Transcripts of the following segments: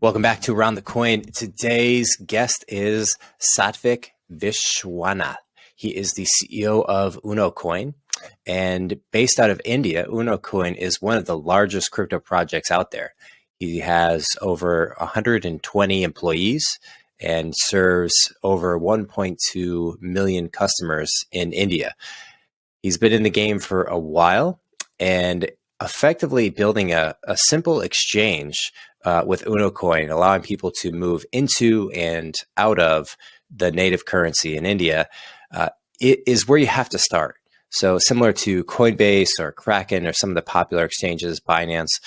Welcome back to Around the Coin. Today's guest is Sathvik Vishwanath. He is the CEO of Unocoin, and based out of India, Unocoin is one of the largest crypto projects out there. He has over 120 employees and serves over 1.2 million customers in India. He's been in the game for a while and effectively building a simple exchange with Unocoin, allowing people to move into and out of the native currency in India, it is where you have to start. So similar to Coinbase or Kraken or some of the popular exchanges, Binance,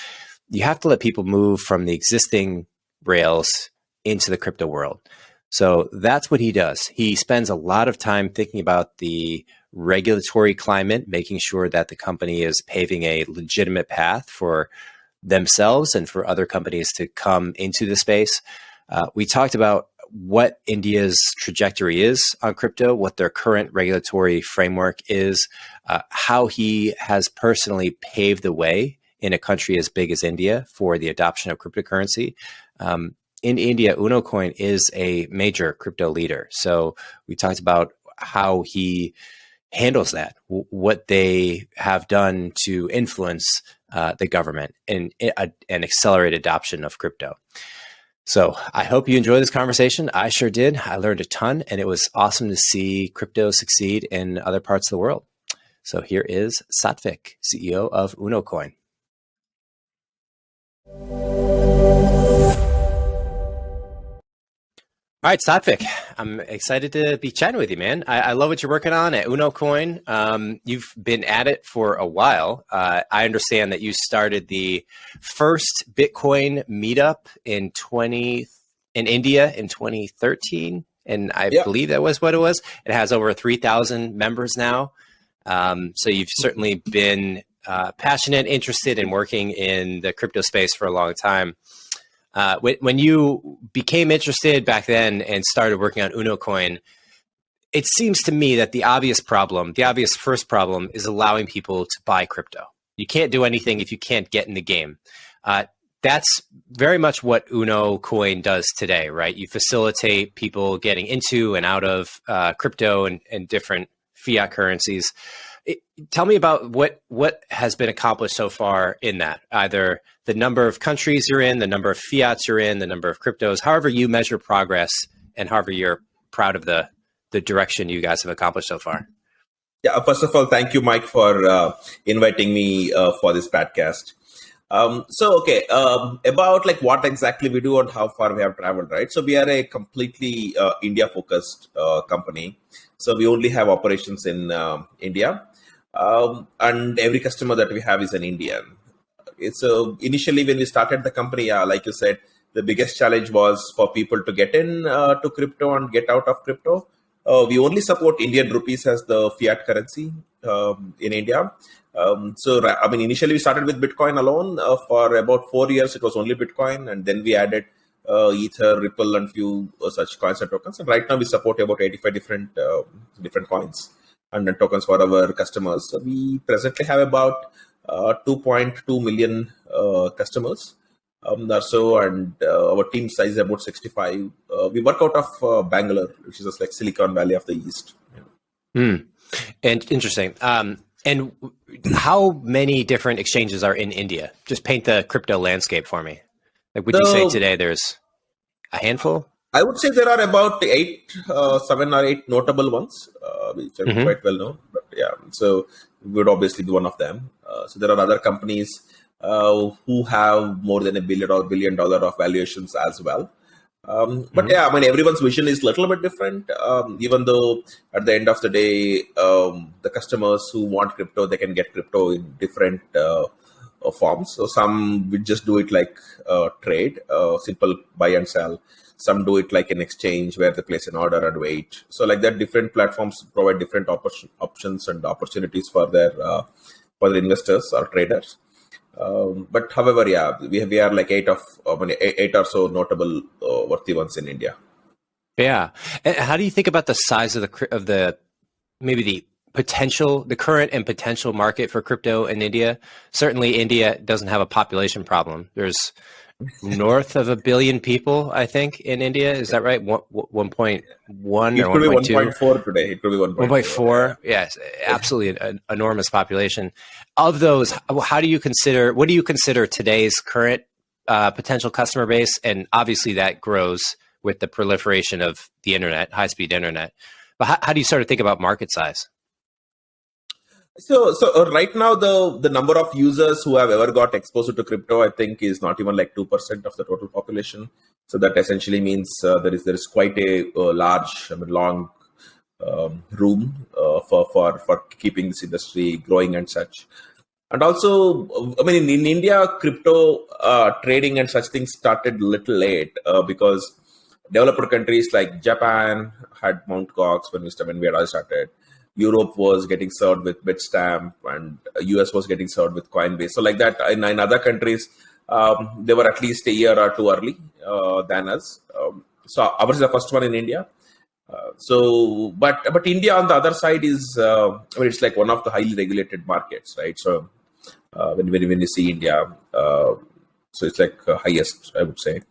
you have to let people move from the existing rails into the crypto world. So that's what he does. He spends a lot of time thinking about the regulatory climate, making sure that the company is paving a legitimate path for themselves and for other companies to come into the space. We talked about what India's trajectory is on crypto, what their current regulatory framework is, how he has personally paved the way in a country as big as India for the adoption of cryptocurrency. In India, Unocoin is a major crypto leader. So we talked about how he handles that, what they have done to influence the government and accelerate adoption of crypto. So I hope you enjoy this conversation. I sure did. I learned a ton, and it was awesome to see crypto succeed in other parts of the world. So here is Sathvik, CEO of Unocoin. All right, Sathvik, I'm excited to be chatting with you, man. I love what you're working on at Unocoin. You've been at it for a while. I understand that you started the first Bitcoin meetup in India in 2013, and I believe that was what it was. It has over 3,000 members now. So you've certainly been passionate, interested in working in the crypto space for a long time. When you became interested back then and started working on Unocoin, it seems to me that the obvious first problem is allowing people to buy crypto. You can't do anything if you can't get in the game. That's very much what Unocoin does today, right? You facilitate people getting into and out of crypto and different fiat currencies. Tell me about what has been accomplished so far in that, either the number of countries you're in, the number of fiats you're in, the number of cryptos, however you measure progress and however you're proud of the direction you guys have accomplished so far. Yeah, first of all, thank you, Mike, for inviting me for this podcast. About like what exactly we do and how far we have traveled, right? So we are a completely India-focused company. So we only have operations in India. And every customer that we have is an Indian. So initially when we started the company, like you said, the biggest challenge was for people to get in to crypto and get out of crypto. We only support Indian rupees as the fiat currency in India. Initially we started with Bitcoin alone. For about 4 years, it was only Bitcoin. And then we added Ether, Ripple, and few such coins and tokens. And right now we support about 85 different coins and tokens for our customers. So we presently have about 2.2 million customers and our team size is about 65. We work out of Bangalore, which is like Silicon Valley of the East. And interesting. And how many different exchanges are in India? Just paint the crypto landscape for me. Like, would you say today there's a handful? I would say there are about 7 or 8 notable ones, which are quite well known. But yeah, so we would obviously be one of them. So there are other companies who have more than $1 billion of valuations as well. But yeah, I mean, everyone's vision is a little bit different. Even though at the end of the day, the customers who want crypto, they can get crypto in different forms. So some will just do it like trade, simple buy and sell. Some do it like an exchange where they place an order and wait. So like that, different platforms provide different options and opportunities for their investors or traders. But however, yeah, we are like 8 or so notable worthy ones in India. Yeah. And how do you think about the size of the maybe the current and potential market for crypto in India? Certainly India doesn't have a population problem. There's north of 1 billion people, I think, in India. Is that right? 1.1 It or could be 1.2? 1.4 today. It could be 1.4. Yeah. 1.4, yes, absolutely an enormous population. Of those, what do you consider today's current potential customer base? And obviously that grows with the proliferation of the internet, high-speed internet. But how do you sort of think about market size? So right now, the number of users who have ever got exposed to crypto, I think, is not even like 2% of the total population. So that essentially means there is quite a large, long room for keeping this industry growing and such. And also, I mean, in India, crypto trading and such things started a little late because developer countries like Japan had Mt. Gox when we had all started. Europe was getting served with Bitstamp, and US was getting served with Coinbase. So like that, in other countries, they were at least a year or two early than us. So ours is the first one in India. But India on the other side is, it's like one of the highly regulated markets, right? So when you see India, so it's like highest, I would say.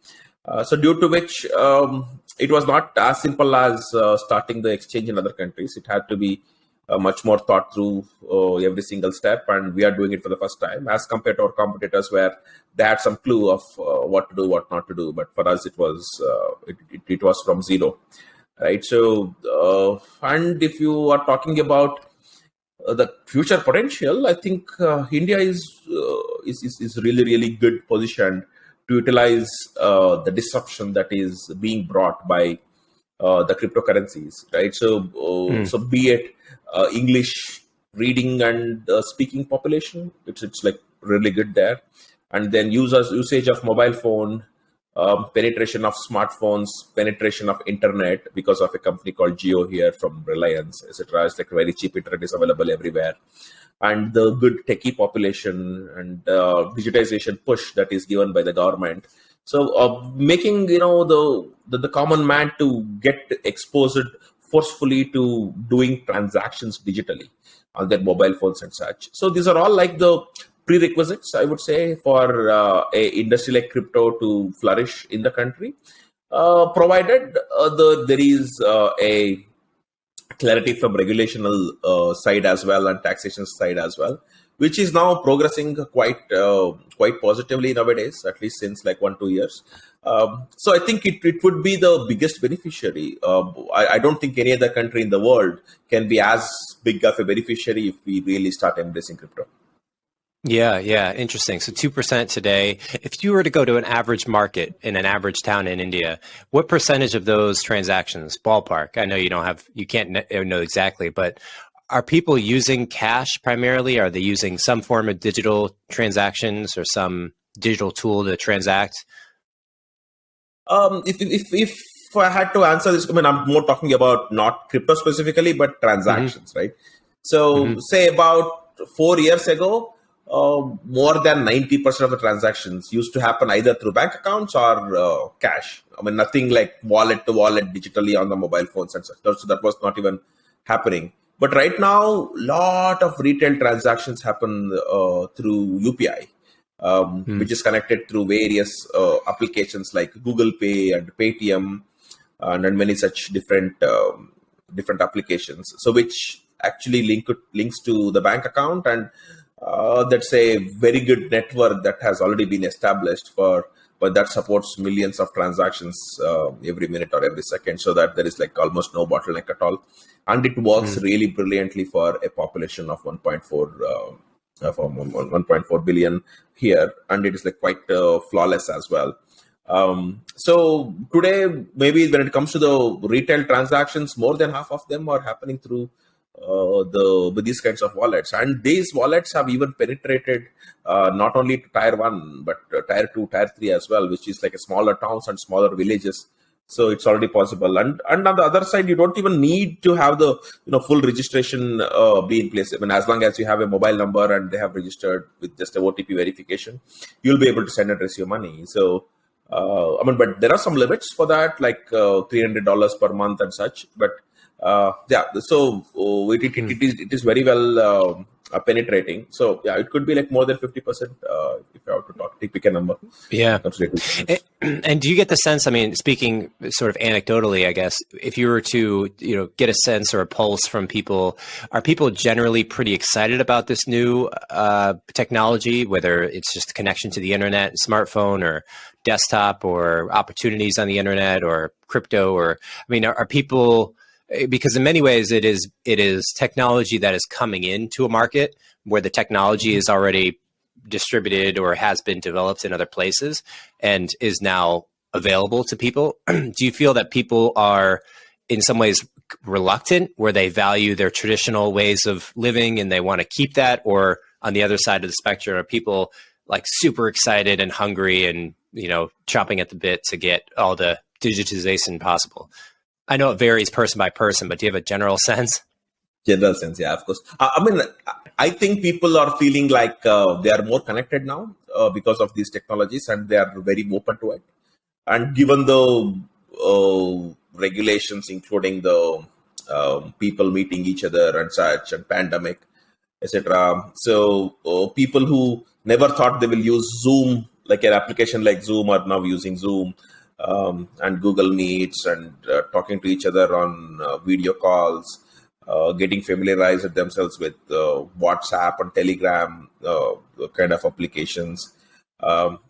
So due to which it was not as simple as starting the exchange in other countries. It had to be much more thought through every single step, and we are doing it for the first time as compared to our competitors where they had some clue of what to do, what not to do. But for us, it was from zero, right? So and if you are talking about the future potential, I think India is really good positioned to utilize the disruption that is being brought by the cryptocurrencies, right? So be it English reading and speaking population, it's like really good there, and then usage of mobile phone, penetration of smartphones, penetration of internet because of a company called Jio here from Reliance, etc. It's like very cheap internet is available everywhere, and the good techie population and digitization push that is given by the government. So making the common man to get exposed forcefully to doing transactions digitally on their mobile phones and such. So these are all like the prerequisites, I would say, for a industry like crypto to flourish in the country, provided there is a clarity from regulational side as well and taxation side as well, which is now progressing quite positively nowadays, at least since like 1-2 years. So I think it would be the biggest beneficiary. I don't think any other country in the world can be as big of a beneficiary if we really start embracing crypto. Yeah, interesting. So 2% today. If you were to go to an average market in an average town in India, what percentage of those transactions, ballpark? I know you can't know exactly, but are people using cash primarily? Are they using some form of digital transactions or some digital tool to transact? If I had to answer this, I mean, I'm more talking about not crypto specifically, but transactions, right? So say about 4 years ago, more than 90% of the transactions used to happen either through bank accounts or cash. I mean, nothing like wallet to wallet digitally on the mobile phones and such. So that was not even happening. But right now, lot of retail transactions happen through UPI, which is connected through various applications like Google Pay and Paytm, and many such different applications. So which actually links to the bank account, and that's a very good network that has already been established but that supports millions of transactions every minute or every second, so that there is like almost no bottleneck at all, and it works really brilliantly for a population of 1.4 billion here, and it is like quite flawless as well. So today, maybe when it comes to the retail transactions, more than half of them are happening through with these kinds of wallets, and these wallets have even penetrated not only to tier 1 but tier 2, tier 3 as well, which is like a smaller towns and smaller villages. So it's already possible, and on the other side, you don't even need to have the full registration be in place. I mean, as long as you have a mobile number and they have registered with just a OTP verification, you'll be able to send and receive money. So I mean, but there are some limits for that, like $300 per month and such. But It is very well penetrating. So yeah, it could be like more than 50%, if I have to pick a number. Yeah. And do you get the sense, I mean, speaking sort of anecdotally, I guess, if you were to, get a sense or a pulse from people, are people generally pretty excited about this new technology, whether it's just connection to the internet, smartphone or desktop, or opportunities on the internet or crypto, or, I mean, are people, because in many ways it is technology that is coming into a market where the technology is already distributed or has been developed in other places and is now available to people. Do you feel that people are in some ways reluctant, where they value their traditional ways of living and they want to keep that? Or on the other side of the spectrum, are people like super excited and hungry and, chomping at the bit to get all the digitization possible? I know it varies person by person, but do you have a general sense? General sense, yeah, of course. I think people are feeling like they are more connected now because of these technologies, and they are very open to it. And given the regulations, including the people meeting each other and such, and pandemic, etc. So people who never thought they will use Zoom, like an application like Zoom, are now using Zoom and Google Meets, and talking to each other on video calls. Getting familiarized themselves with WhatsApp and Telegram kind of applications.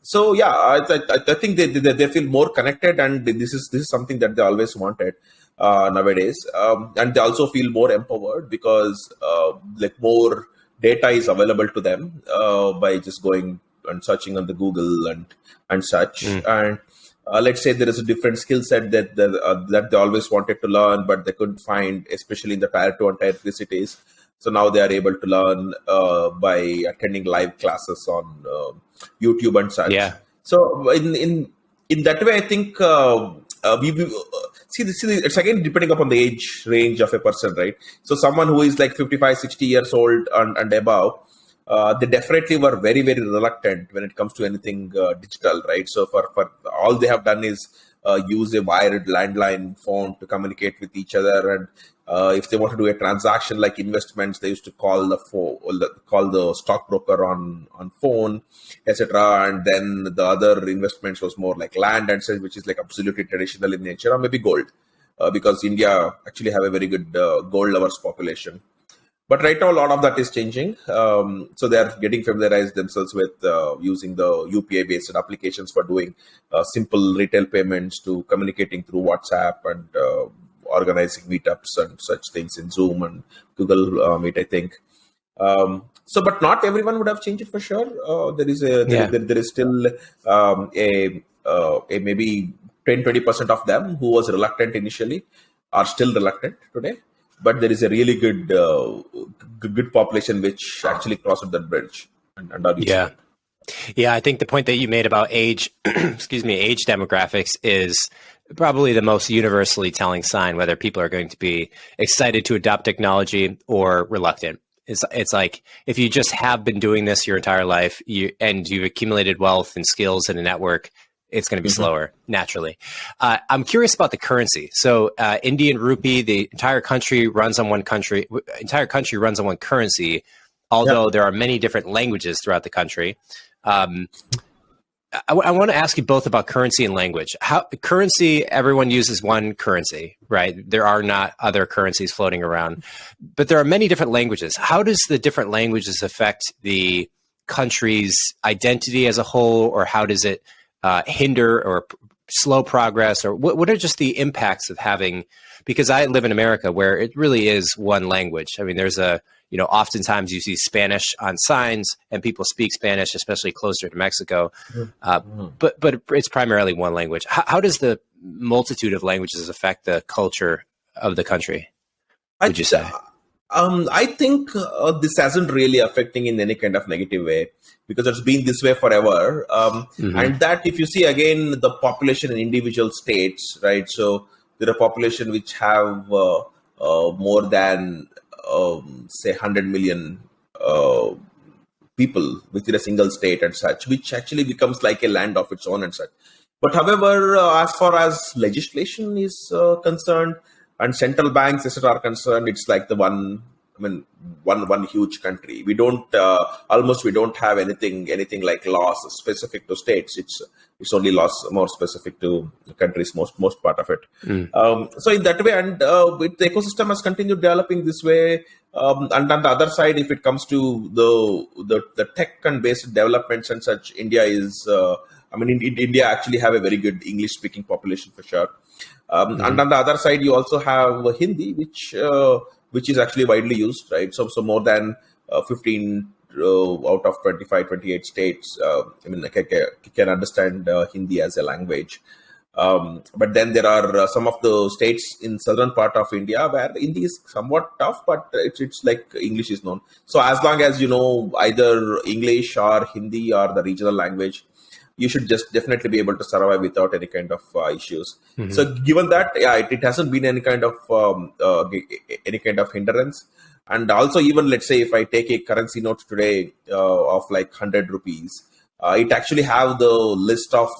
So yeah, I think they feel more connected, and this is something that they always wanted nowadays. And they also feel more empowered because like more data is available to them by just going and searching on the Google and such. And let's say there is a different skill set that they always wanted to learn, but they couldn't find, especially in the tier 2 and tier 3 cities. So now they are able to learn by attending live classes on YouTube and such. Yeah. So in that way, I think it's again depending upon the age range of a person, right? So someone who is like 55, 60 years old and above, they definitely were very, very reluctant when it comes to anything digital, right? So for all they have done is use a wired landline phone to communicate with each other, and if they want to do a transaction like investments, they used to call the stockbroker on phone, etc. And then the other investments was more like land and such, which is like absolutely traditional in nature, or maybe gold, because India actually have a very good gold lovers population. But right now, a lot of that is changing. So they are getting familiarized themselves with using the UPI-based applications for doing simple retail payments, to communicating through WhatsApp, and organizing meetups and such things in Zoom and Google Meet, I think. But not everyone would have changed it for sure. There is still a maybe 10-20% of them who was reluctant initially are still reluctant today. But there is a really good population which actually crossed that bridge and are using it. Yeah, I think the point that you made about age, age demographics is probably the most universally telling sign whether people are going to be excited to adopt technology or reluctant. It's like, if you just have been doing this your entire life, and you've accumulated wealth and skills and a network, it's going to be slower naturally. I'm curious about the currency. So Indian rupee, the entire country runs on one currency, although there are many different languages throughout the country. I want to ask you both about currency and language. Currency, everyone uses one currency, right? There are not other currencies floating around, but there are many different languages. How does the different languages affect the country's identity as a whole, or how does it hinder or slow progress, or what are just the impacts of having, because I live in America where it really is one language. I mean, there's oftentimes you see Spanish on signs and people speak Spanish, especially closer to Mexico. But it's primarily one language. How does the multitude of languages affect the culture of the country, would you say? I think this hasn't really affecting in any kind of negative way, because it's been this way forever. And that, if you see again the population in individual states, right? So there are population which have more than say 100 million people within a single state and such, which actually becomes like a land of its own and such. But however, as far as legislation is concerned, and central banks, etc., are concerned, it's like the one. I mean, one huge country. We don't we don't have anything like laws specific to states. It's only laws more specific to countries, most part of it. So in that way, and the ecosystem has continued developing this way. And on the other side, if it comes to the tech and basic developments and such, India is. In India actually have a very good English speaking population for sure. And on the other side, you also have Hindi, which is actually widely used, right? So more than 15 out of 25, 28 states, can understand Hindi as a language. But then there are some of the states in southern part of India where Hindi is somewhat tough, but it's like English is known. So as long as you know either English or Hindi or the regional language, you should just definitely be able to survive without any kind of issues. So given that, it hasn't been any kind of hindrance. And also, even let's say if I take a currency note today of like 100 rupees, it actually have the list of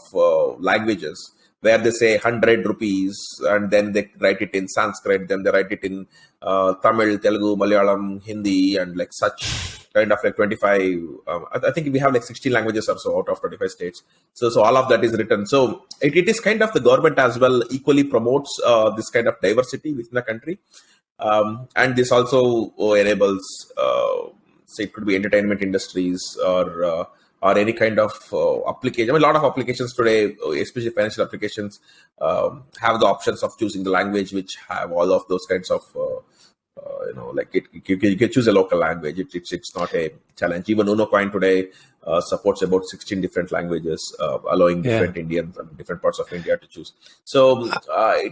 languages where they say 100 rupees, and then they write it in Sanskrit, then they write it in Tamil, Telugu, Malayalam, Hindi, and like such kind of like 25. I think we have like 16 languages or so out of 25 states. So all of that is written. So it is kind of the government as well equally promotes this kind of diversity within the country. And this also enables, say it could be entertainment industries or any kind of application. I mean, a lot of applications today, especially financial applications, have the options of choosing the language, which have all of those kinds of, you can choose a local language. It's not a challenge. Even Unocoin today supports about 16 different languages, allowing different Indians and different parts of India to choose. So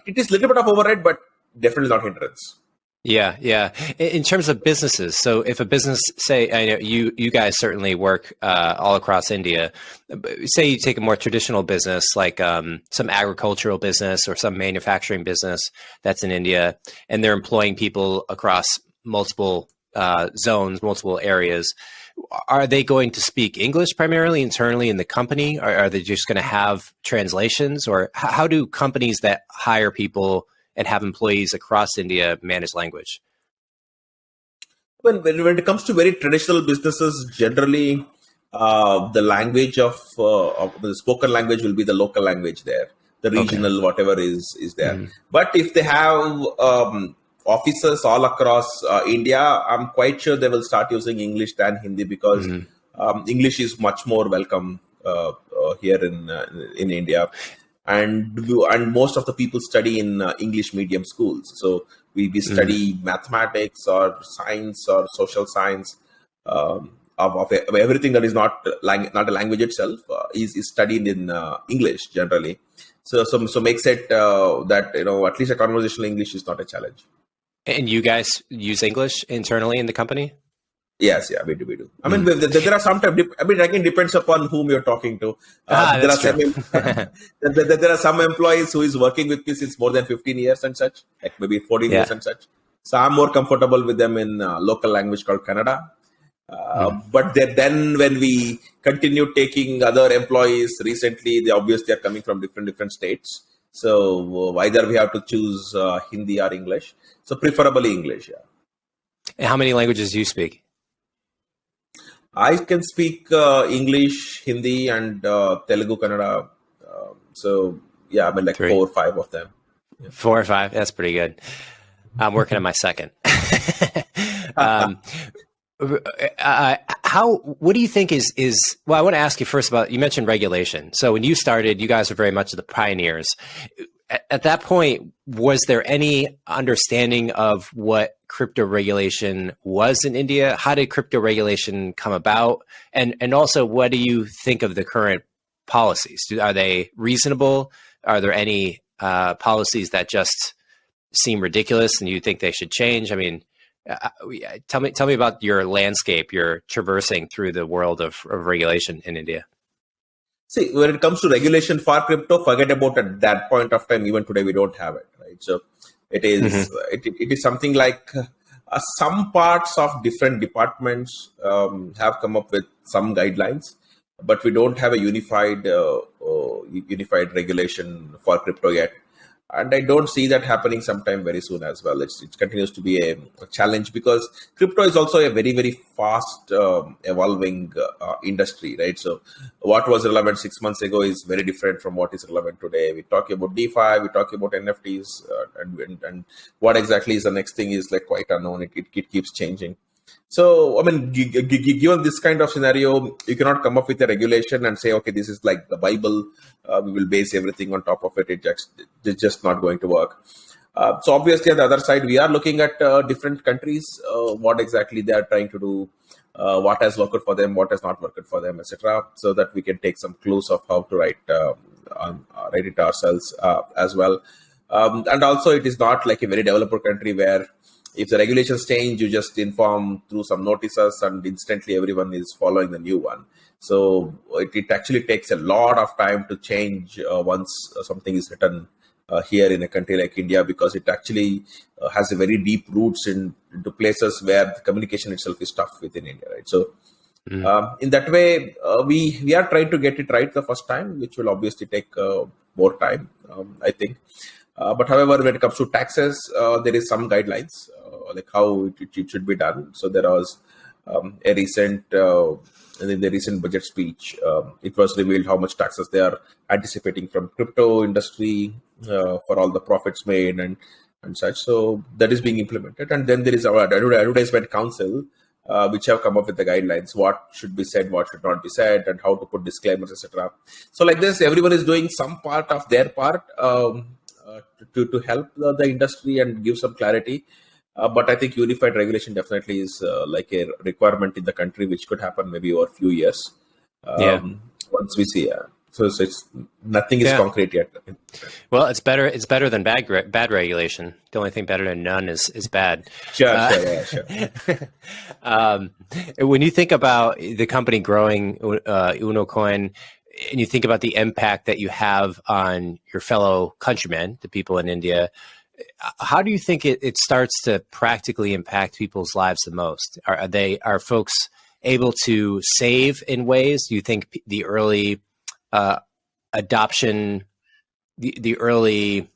it is a little bit of overhead, but definitely not hindrance. Yeah. In terms of businesses, so if a business, say, I know you guys certainly work all across India. Say you take a more traditional business, like some agricultural business or some manufacturing business that's in India, and they're employing people across multiple zones, multiple areas. Are they going to speak English primarily internally in the company? Or are they just going to have translations? Or how do companies that hire people and have employees across India manage language? When it comes to very traditional businesses, generally the language of the spoken language will be the local language there, the regional whatever is there. But if they have offices all across India, I'm quite sure they will start using English than Hindi, because English is much more welcome here in India. And most of the people study in English medium schools. So we study mathematics or science or social science, of everything that is not a language itself is studied in English generally. So makes it that at least a conversational English is not a challenge. And you guys use English internally in the company? Yes, we do. I mean, there are sometimes. I mean, again, depends upon whom you're talking to. There are some employees who is working with me since more than 15 years and such, like maybe 14 years and such. So I'm more comfortable with them in local language called Kannada. But then when we continue taking other employees recently, they obviously are coming from different states. So either we have to choose Hindi or English. So preferably English. Yeah. And how many languages do you speak? I can speak English, Hindi, and Telugu, Kannada. I mean, like 4 or 5 of them. Yeah. 4 or 5. That's pretty good. I'm working on my second. What do you think is? Well, I want to ask you first about. You mentioned regulation. So when you started, you guys were very much the pioneers. At that point, was there any understanding of what crypto regulation was in India? How did crypto regulation come about? And also, what do you think of the current policies? Are they reasonable? Are there any policies that just seem ridiculous and you think they should change? I mean, tell me about your landscape. You're traversing through the world of regulation in India. See, when it comes to regulation for crypto, forget about at that point of time. Even today, we don't have it, right? So it is it is something like some parts of different departments have come up with some guidelines, but we don't have a unified regulation for crypto yet. And I don't see that happening sometime very soon as well. It continues to be a challenge because crypto is also a very, very fast evolving industry, right? So what was relevant 6 months ago is very different from what is relevant today. We talk about DeFi, we talk about NFTs, and what exactly is the next thing is like quite unknown. It keeps changing. So, I mean, given this kind of scenario, you cannot come up with a regulation and say, okay, this is like the Bible. We will base everything on top of it. It's just not going to work. So, obviously, on the other side, we are looking at different countries, what exactly they are trying to do, what has worked for them, what has not worked for them, etc., so that we can take some clues of how to write it ourselves as well. And also, it is not like a very developer country where if the regulations change, you just inform through some notices and instantly everyone is following the new one. So it actually takes a lot of time to change once something is written here in a country like India, because it actually has a very deep roots into places where the communication itself is tough within India, right? So in that way, we are trying to get it right the first time, which will obviously take more time, I think. But however, when it comes to taxes, there is some guidelines like how it should be done. So there was a recent in the recent budget speech, it was revealed how much taxes they are anticipating from crypto industry for all the profits made and such. So that is being implemented. And then there is our advertisement council, which have come up with the guidelines, what should be said, what should not be said, and how to put disclaimers, etc. So like this, everyone is doing some part of their part to help the industry and give some clarity. But I think unified regulation definitely is like a requirement in the country, which could happen maybe over a few years. Once we see. So it's nothing is concrete yet. Well, it's better. It's better than bad regulation. The only thing better than none is bad. Sure. When you think about the company growing, Unocoin, and you think about the impact that you have on your fellow countrymen, the people in India, how do you think it starts to practically impact people's lives the most? Are folks able to save in ways? Do you think the early adoption, the early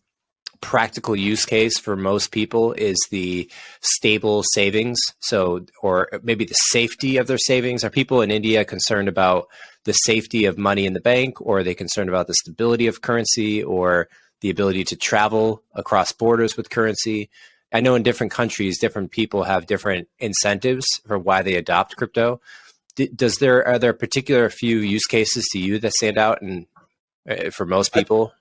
practical use case for most people is the stable savings? So, or maybe the safety of their savings. Are people in India concerned about the safety of money in the bank, or are they concerned about the stability of currency, or the ability to travel across borders with currency? I know in different countries, different people have different incentives for why they adopt crypto. Are there particular few use cases to you that stand out, and for most people?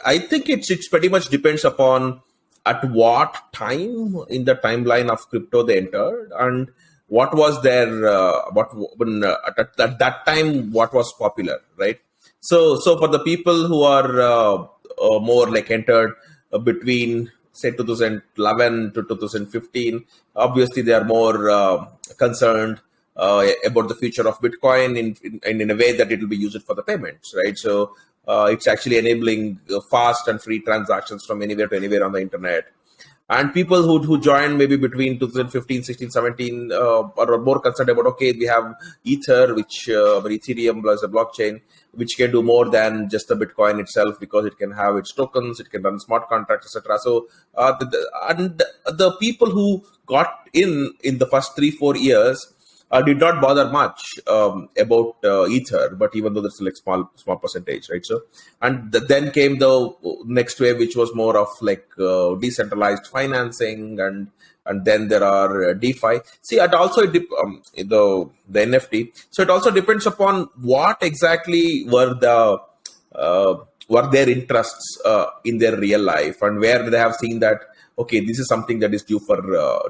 I think it's pretty much depends upon at what time in the timeline of crypto they entered, and what was their at that time what was popular, right? So for the people who are more like entered between say 2011 to 2015, obviously they are more concerned about the future of Bitcoin in a way that it will be used for the payments, right? So it's actually enabling fast and free transactions from anywhere to anywhere on the internet. And people who joined maybe between 2015, 16, 17 are more concerned about, okay, we have Ether, which Ethereum plus a blockchain, which can do more than just the Bitcoin itself, because it can have its tokens, it can run smart contracts, etc. So the people who got in the first 3-4 years did not bother much about Ether, but even though that's like small percentage, right? So, and then came the next wave, which was more of like decentralized financing, and then there are DeFi. See, it also the NFT. So it also depends upon what exactly were their interests in their real life, and where they have seen that, okay, this is something that is due for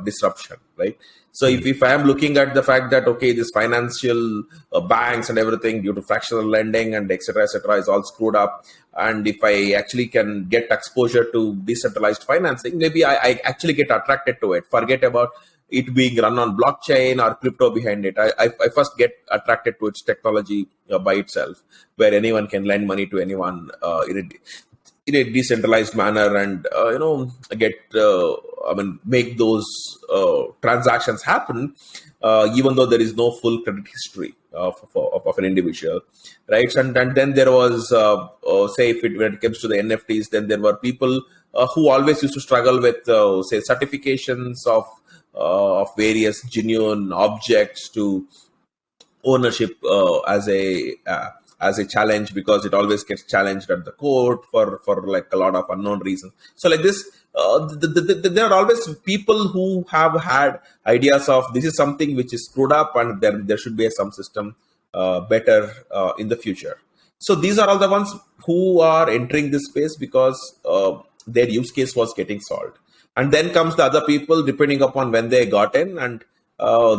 disruption, right? So if I am looking at the fact that, okay, this financial banks and everything due to fractional lending and et cetera, is all screwed up, and if I actually can get exposure to decentralized financing, maybe I actually get attracted to it. Forget about it being run on blockchain or crypto behind it. I first get attracted to its technology by itself, where anyone can lend money to anyone. in a decentralized manner and get make those transactions happen, even though there is no full credit history of an individual, right? And then there was say when it comes to the NFTs, then there were people who always used to struggle with say certifications of various genuine objects to ownership as a challenge, because it always gets challenged at the court for like a lot of unknown reasons. So like this, there are always people who have had ideas of this is something which is screwed up, and there should be some system better in the future. So these are all the ones who are entering this space because their use case was getting solved. And then comes the other people, depending upon when they got in, and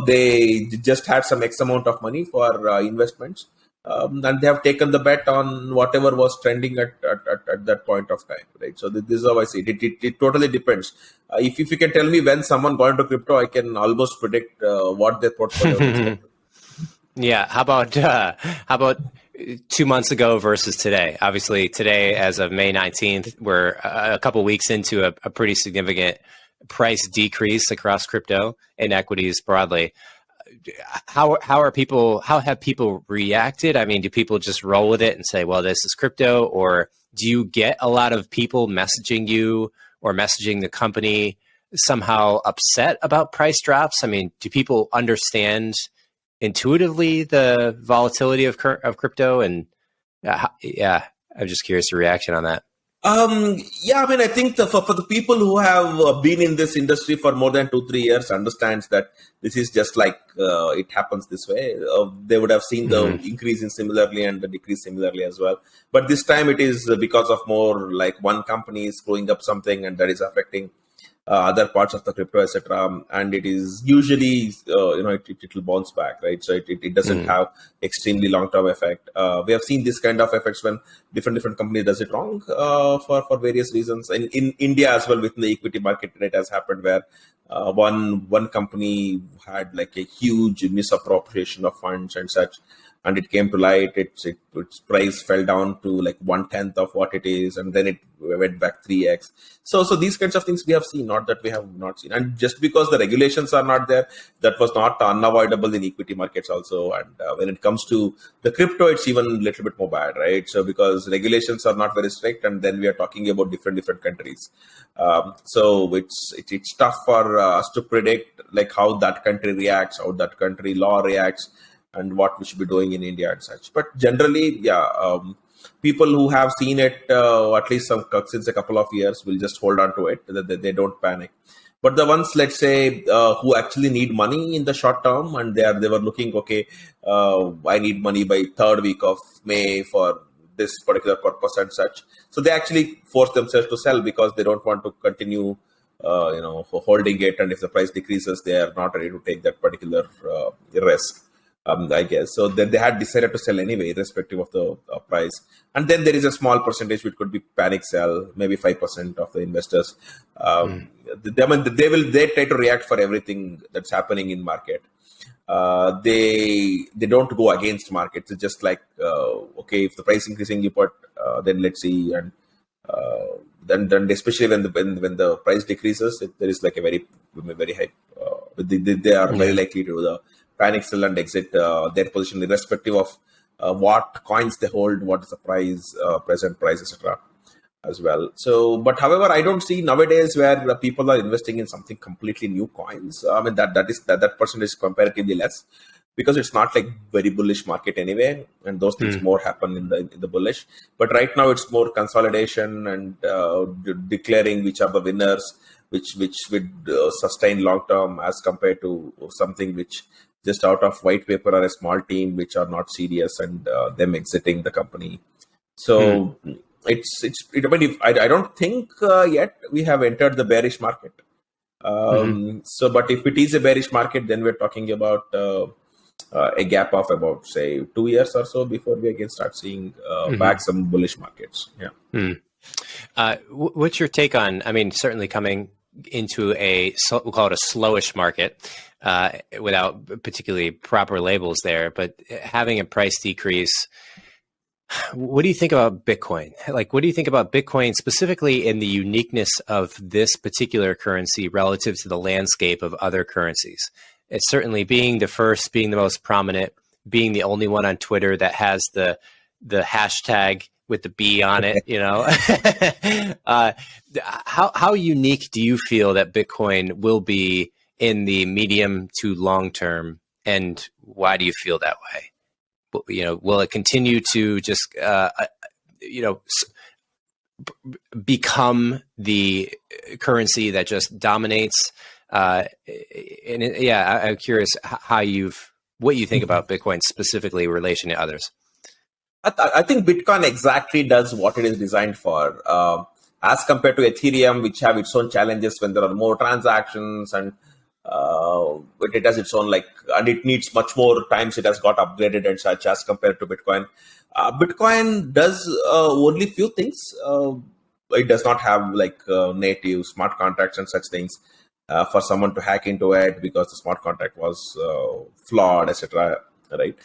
they just had some X amount of money for investments, and they have taken the bet on whatever was trending at that point of time, right? So this is how I see it. It totally depends. If you can tell me when someone got into crypto, I can almost predict what their portfolio looks like. Yeah. How about 2 months ago versus today? Obviously, today, as of May 19th, we're a couple weeks into a pretty significant price decrease across crypto and equities broadly. How have people reacted? I mean, do people just roll with it and say, well, this is crypto? Or do you get a lot of people messaging you or messaging the company somehow upset about price drops? I mean, do people understand intuitively the volatility of crypto? And yeah, I'm just curious your reaction on that. Yeah, I mean, I think for the people who have been in this industry for more than 2-3 years understands that this is just like it happens this way. They would have seen the increase in similarly and the decrease similarly as well. But this time it is because of more like one company screwing up something, and that is affecting other parts of the crypto, etc. And it is usually, it will bounce back, right? So it doesn't have extremely long-term effect. We have seen this kind of effects when different companies does it wrong for various reasons. In India as well, within the equity market, it has happened where one company had like a huge misappropriation of funds and such, and it came to light. Its price fell down to like 1/10 of what it is, and then it went back 3x. So these kinds of things we have seen, not that we have not seen. And just because the regulations are not there, that was not unavoidable in equity markets also. And when it comes to the crypto, it's even a little bit more bad, right? So because regulations are not very strict, and then we are talking about different countries. So it's tough for us to predict like how that country reacts, how that country law reacts, and what we should be doing in India and such. But generally, people who have seen it at least since a couple of years will just hold on to it. They don't panic. But the ones, let's say, who actually need money in the short term, and they were looking, okay, I need money by third week of May for this particular purpose and such. So they actually force themselves to sell because they don't want to continue, for holding it. And if the price decreases, they are not ready to take that particular risk. I guess. So they had decided to sell anyway, irrespective of the price. And then there is a small percentage which could be panic sell, maybe 5% of the investors. They try to react for everything that's happening in market. They don't go against markets. It's just like, okay, if the price increasing, you put, then let's see. And then especially when the price decreases, there is like a very high. They are very likely to do the panic sell and exit their position, irrespective of what coins they hold, what is the price, present price, etc. as well. So, but however, I don't see nowadays where people are investing in something completely new coins. I mean, that percentage is comparatively less because it's not like very bullish market anyway, and those things more happen in the bullish. But right now, it's more consolidation and declaring which are the winners, which would sustain long term as compared to something which just out of white paper or a small team which are not serious and them exiting the company. So I don't think yet we have entered the bearish market. So, but if it is a bearish market, then we're talking about a gap of about say 2 years or so before we again start seeing back some bullish markets. What's your take on? I mean, certainly coming into we'll call it a slowish market. Without particularly proper labels there, but having a price decrease, What do you think about Bitcoin? Like, what do you think about Bitcoin specifically in the uniqueness of this particular currency relative to the landscape of other currencies? It's certainly being the first, being the most prominent, being the only one on Twitter that has the hashtag with the B on it, you know. How unique do you feel that Bitcoin will be in the medium to long term, and why do you feel that way? You know, will it continue to just you know, become the currency that just dominates? Yeah, I'm curious what you think about Bitcoin specifically in relation to others. I think Bitcoin exactly does what it is designed for, as compared to Ethereum, which have its own challenges when there are more transactions, and it has its own and it needs much more times it has got upgraded and such as compared to Bitcoin. Bitcoin does only few things. It does not have native smart contracts and such things for someone to hack into it because the smart contract was flawed, etc. Right?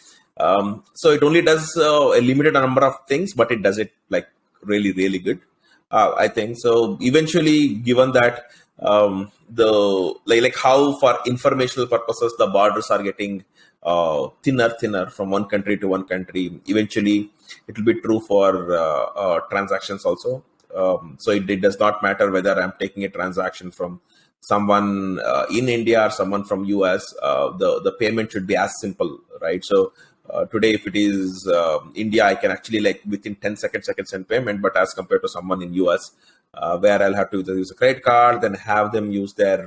So it only does a limited number of things, but it does it really, really good. I think so. Eventually, given that the how for informational purposes the borders are getting thinner from one country to one country, eventually it will be true for transactions also. So it does not matter whether I'm taking a transaction from someone in India or someone from US. The payment should be as simple, right? So today, if it is India, I can actually within 10 seconds I can send payment, but as compared to someone in US, where I'll have to use a credit card, then have them use their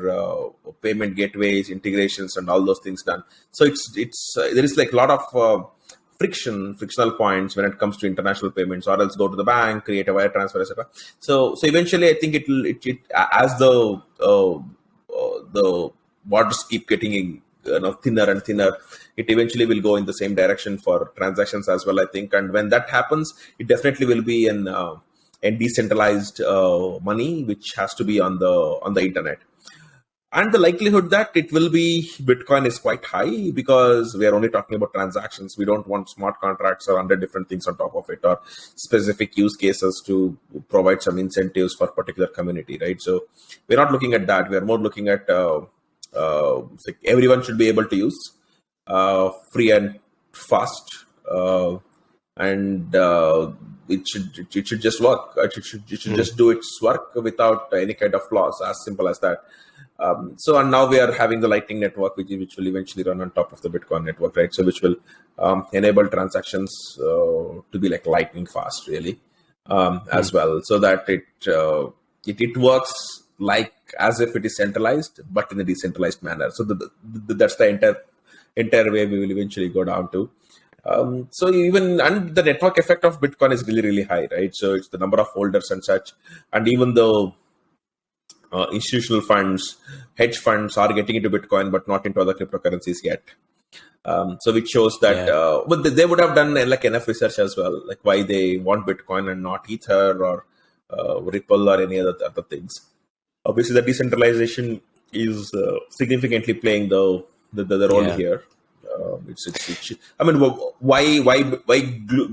payment gateways, integrations, and all those things done. So it's there is a lot of frictional points when it comes to international payments, or else go to the bank, create a wire transfer, etc. So eventually, I think it as the borders keep getting thinner and thinner, it eventually will go in the same direction for transactions as well, I think. And when that happens, it definitely will be a decentralized money, which has to be on the internet. And the likelihood that it will be Bitcoin is quite high, because we are only talking about transactions. We don't want smart contracts or 100 different things on top of it, or specific use cases to provide some incentives for particular community, right? So we're not looking at that. We're more looking at everyone should be able to use free and fast, and it should just work. It should just do its work without any kind of flaws. As simple as that. So and now we are having the Lightning Network, which will eventually run on top of the Bitcoin network, right? So which will enable transactions to be lightning fast, really, as well, so that it works as if it is centralized, but in a decentralized manner. So that's the entire way we will eventually go down to. So and the network effect of Bitcoin is really, really high, right? So it's the number of holders and such, and even though institutional funds, hedge funds are getting into Bitcoin, but not into other cryptocurrencies yet. So which shows that, but they would have done enough research as well, why they want Bitcoin and not Ether or Ripple or any other things. Obviously, the decentralization is significantly playing the role here. I mean, why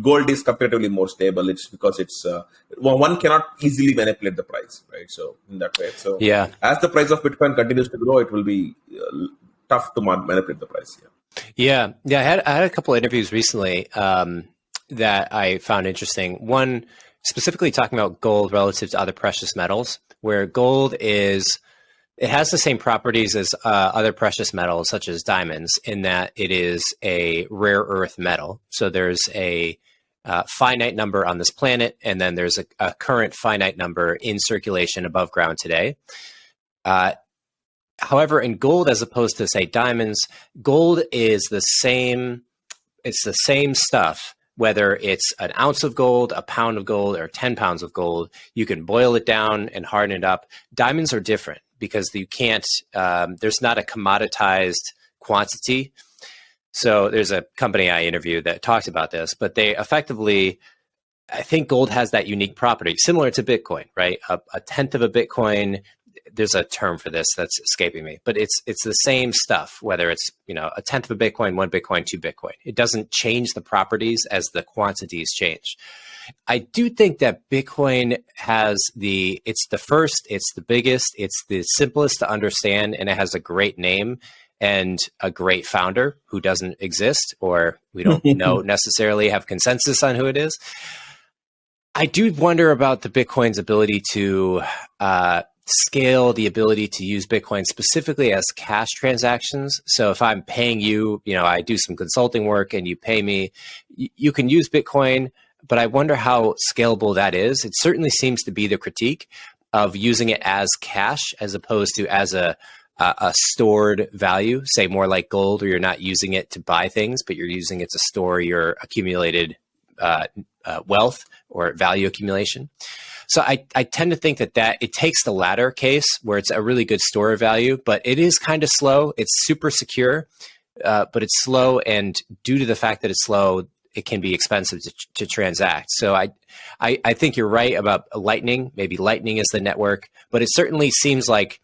gold is comparatively more stable? It's because it's one cannot easily manipulate the price, right? So in that way, so as the price of Bitcoin continues to grow, it will be tough to manipulate the price. Yeah. I had a couple of interviews recently that I found interesting. One specifically talking about gold relative to other precious metals, where gold it has the same properties as other precious metals, such as diamonds, in that it is a rare earth metal. So there's a finite number on this planet, and then there's a current finite number in circulation above ground today. However, in gold, as opposed to, say, diamonds, gold is the same. It's the same stuff, whether it's an ounce of gold, a pound of gold, or 10 pounds of gold. You can boil it down and harden it up. Diamonds are different, because you can't, there's not a commoditized quantity. So there's a company I interviewed that talked about this, but they effectively, I think gold has that unique property, similar to Bitcoin, right? A tenth of a Bitcoin there's a term for this that's escaping me, but it's the same stuff, whether it's, a tenth of a Bitcoin, 1 Bitcoin, 2 Bitcoin. It doesn't change the properties as the quantities change. I do think that Bitcoin it's the first, it's the biggest, it's the simplest to understand, and it has a great name and a great founder who doesn't exist, or we don't know necessarily have consensus on who it is. I do wonder about the Bitcoin's ability to scale, the ability to use Bitcoin specifically as cash transactions. So if I'm paying you, I do some consulting work and you pay me, you can use Bitcoin, but I wonder how scalable that is. It certainly seems to be the critique of using it as cash as opposed to as a stored value, say more like gold, or you're not using it to buy things, but you're using it to store your accumulated wealth or value accumulation. So I tend to think that it takes the latter case where it's a really good store of value, but it is kind of slow. It's super secure, but it's slow. And due to the fact that it's slow, it can be expensive to transact. So I think you're right about Lightning. Maybe Lightning is the network, but it certainly seems like,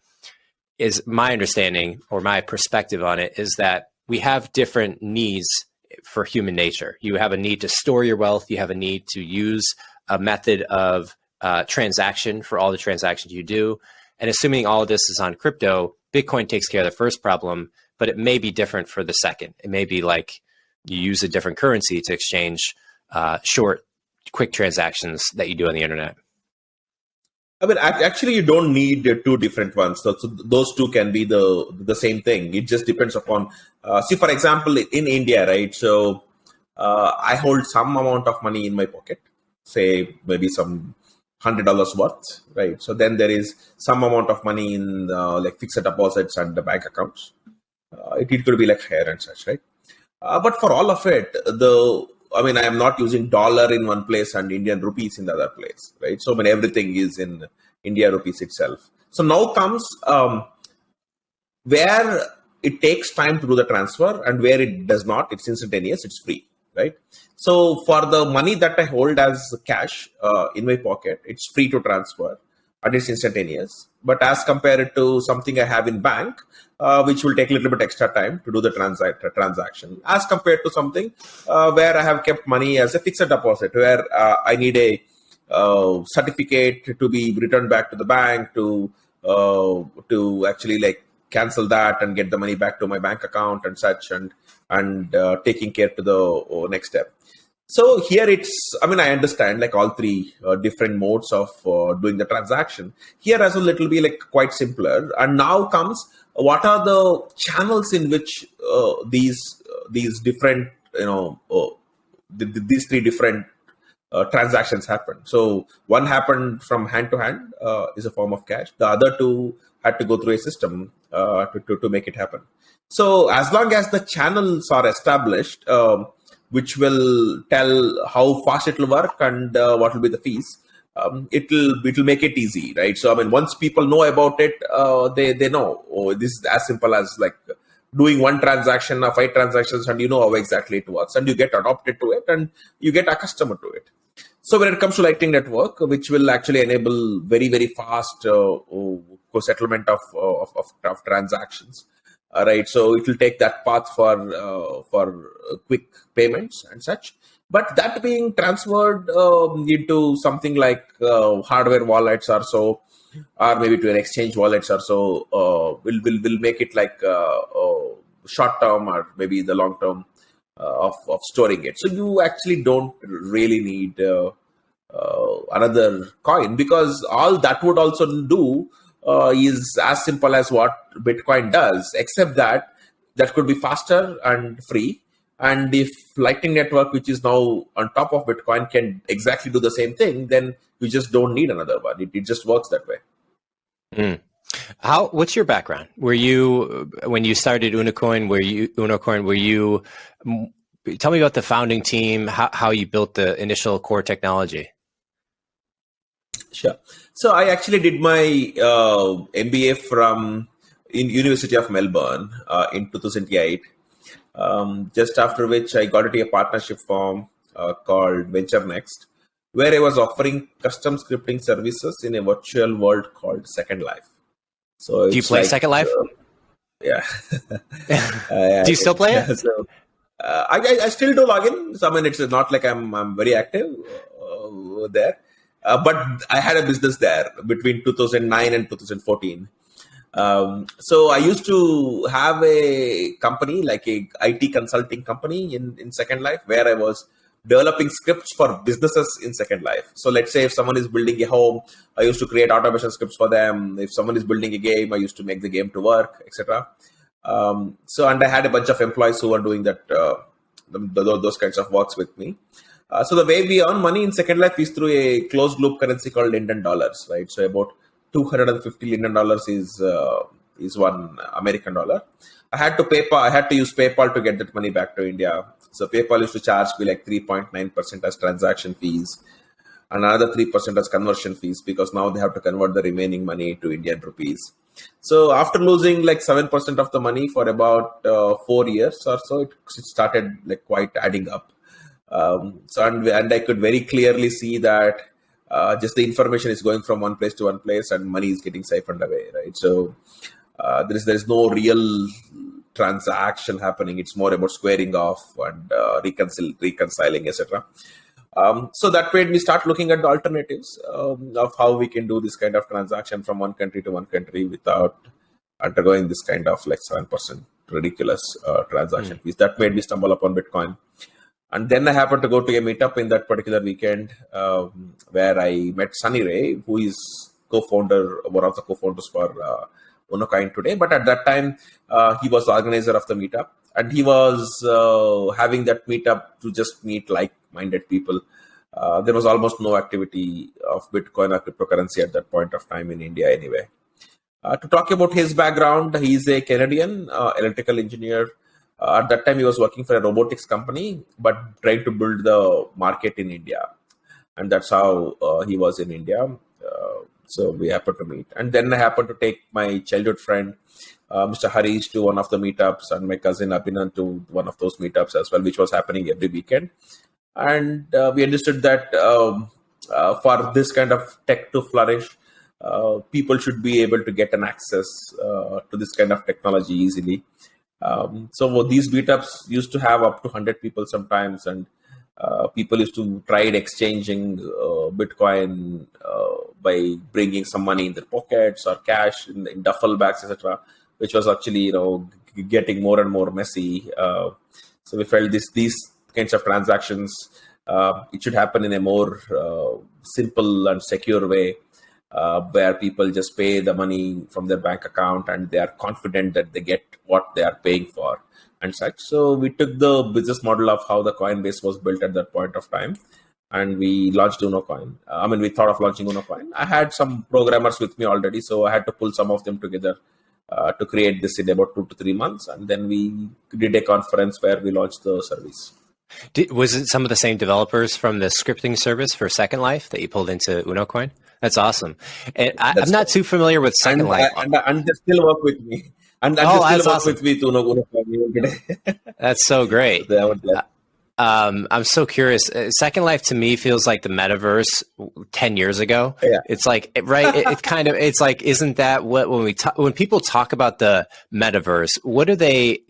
is my understanding or my perspective on it, is that we have different needs for human nature. You have a need to store your wealth. You have a need to use a method of transaction for all the transactions you do. And assuming all of this is on crypto, Bitcoin takes care of the first problem, but it may be different for the second. It may be like you use a different currency to exchange short, quick transactions that you do on the internet. I mean, actually, you don't need two different ones. So those two can be the same thing. It just depends upon. See, for example, in India, right? So I hold some amount of money in my pocket, say maybe some $100 worth, right? So then there is some amount of money in like fixed deposits and the bank accounts. It could be like higher and such, right? But for all of it, I am not using dollar in one place and Indian rupees in the other place, right? So everything is in India rupees itself. So now comes where it takes time to do the transfer and where it does not, it's instantaneous, it's free, right? So for the money that I hold as cash in my pocket, it's free to transfer and it's instantaneous. But as compared to something I have in bank, which will take a little bit extra time to do the transaction, as compared to something where I have kept money as a fixed deposit, where I need a certificate to be returned back to the bank to actually like cancel that and get the money back to my bank account and such, and taking care to the next step. So here I understand like all three different modes of doing the transaction. Here as well, it will be like quite simpler. And now comes, what are the channels in which these different, these three different transactions happen. So one happened from hand to hand, is a form of cash. The other two had to go through a system to make it happen. So as long as the channels are established, which will tell how fast it will work and what will be the fees, it will make it easy, right? So once people know about it, they know, oh, this is as simple as like doing one transaction or 5 transactions, and you know how exactly it works, and you get adopted to it and you get accustomed to it. So when it comes to Lightning Network, which will actually enable very, very fast settlement of transactions, right? So it will take that path for quick payments and such. But that being transferred into something like hardware wallets or so, or maybe to an exchange wallets or so, will make it like short term or maybe the long term of storing it. So you actually don't really need another coin, because all that would also do is as simple as what Bitcoin does, except that could be faster and free. And if Lightning Network, which is now on top of Bitcoin, can exactly do the same thing, then you just don't need another one. It just works that way. Mm. What's your background? Were you, when you started Unocoin, tell me about the founding team, how you built the initial core technology? Sure. So I actually did my MBA from University of Melbourne in 2008. Just after which I got into a partnership firm called VentureNext, where I was offering custom scripting services in a virtual world called SecondLife. So Do you it's play like, Second Life? yeah. Do you still play it? So, I still do log in. So I mean, it's not like I'm very active there. But I had a business there between 2009 and 2014. So I used to have a company, like a IT consulting company in Second Life, where I was developing scripts for businesses in Second Life. So let's say if someone is building a home, I used to create automation scripts for them. If someone is building a game, I used to make the game to work, etc. And I had a bunch of employees who were doing that, those kinds of works with me. So the way we earn money in Second Life is through a closed loop currency called Indian dollars, right? So about $250 Indian is one American dollar. I had to use PayPal to get that money back to India. So PayPal used to charge me like 3.9% as transaction fees, and another 3% as conversion fees, because now they have to convert the remaining money to Indian rupees. So after losing like 7% of the money for about 4 years or so, it started like quite adding up. And I could very clearly see that just the information is going from one place to one place, and money is getting siphoned away, right? So there is no real transaction happening. It's more about squaring off and reconciling, etc. So that made me start looking at the alternatives of how we can do this kind of transaction from one country to one country without undergoing this kind of like 7% ridiculous transaction fees. That made me stumble upon Bitcoin. And then I happened to go to a meetup in that particular weekend where I met Sunny Ray, who is one of the co-founders for Unocoin today. But at that time, he was the organizer of the meetup, and he was having that meetup to just meet like-minded people. There was almost no activity of Bitcoin or cryptocurrency at that point of time in India anyway. To talk about his background, he's a Canadian electrical engineer. At that time, he was working for a robotics company, but trying to build the market in India. And that's how he was in India. So we happened to meet. And then I happened to take my childhood friend, Mr. Harish, to one of the meetups, and my cousin Abhinan to one of those meetups as well, which was happening every weekend. And we understood that for this kind of tech to flourish, people should be able to get an access to this kind of technology easily. So these meetups used to have up to 100 people sometimes, and people used to try exchanging Bitcoin by bringing some money in their pockets or cash in duffel bags, etc., which was actually getting more and more messy. So we felt these kinds of transactions, it should happen in a more simple and secure way, where people just pay the money from their bank account and they are confident that they get what they are paying for and such. So we took the business model of how the Coinbase was built at that point of time, and we launched Unocoin. We thought of launching Unocoin. I had some programmers with me already, so I had to pull some of them together to create this in about 2 to 3 months. And then we did a conference where we launched the service. Was it some of the same developers from the scripting service for Second Life that you pulled into Unocoin? That's awesome. And I'm not too familiar with Second Life. And they still work with me. And they still work with me to Unocoin today. That's so great. I'm so curious. Second Life to me feels like the Metaverse 10 years ago. Yeah. It's like, right. It's like, isn't that when people talk about the Metaverse, what do they